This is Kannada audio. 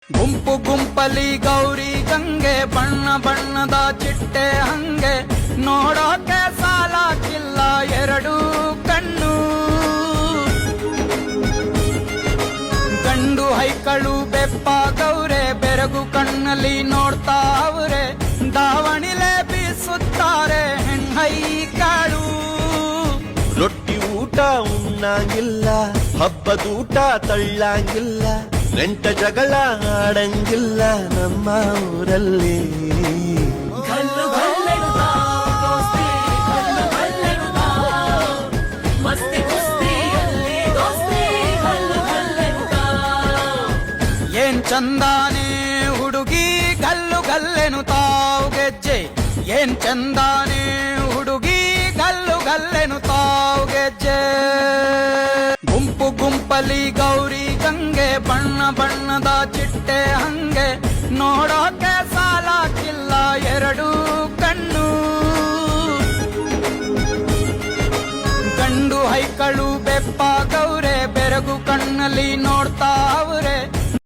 ಗುಂಪು ಗುಂಪಲಿ ಗೌರಿ ಗಂಗೆ ಬಣ್ಣ ಬಣ್ಣದ ಚಿಟ್ಟೆ ಹಂಗೆ ನೋಡೋಕೆ ಸಾಲಾಕಿಲ್ಲ ಎರಡು ಕಣ್ಣು. ಗಂಡು ಹೈಕಳು ಬೆಪ್ಪಾಗವ್ರೆ ಬೆರಗು ಕಣ್ಣಲ್ಲಿ ನೋಡ್ತಾ ಅವ್ರೆ. ದಾವಣಿಲೆ ಬೀಸುತ್ತಾರೆ ಹೆಣ್ಣೈಕಾಳು. ರೊಟ್ಟಿ ಊಟ ಉಣ್ಣಂಗಿಲ್ಲ, ಹಬ್ಬದೂಟ ತಳ್ಳಂಗಿಲ್ಲ, ನೆಂಟ ಜಗಳ ಆಡಂಗಿಲ್ಲ ನಮ್ಮ ಊರಲ್ಲಿ. ಏನ್ ಚಂದಾನೆ ಹುಡುಗಿ ಗಲ್ಲು ಗಲ್ಲೆನು ತಾವು ಗೆಜ್ಜೆ. ಏನ್ ಚಂದಾನೆ ಹುಡುಗಿ ಗಲ್ಲು ಗಲ್ಲೆನು ತಾವು ಗೆಜ್ಜೆ. ಗುಂಪು ಗುಂಪಲಿ ಗೌರಿ ಗಂಗೆ ಬಣ್ಣ ಬಣ್ಣದ ಚಿಟ್ಟೆ ಹಂಗೆ ನೋಡೋಕೆ ಸಾಲಾಕಿಲ್ಲ ಎರಡು ಕಣ್ಣು. ಗಂಡು ಹೈಕಳು ಬೆಪ್ಪಾಗವ್ರೆ ಬೆರಗು ಕಣ್ಣಲ್ಲಿ ನೋಡ್ತಾ ಅವ್ರೆ.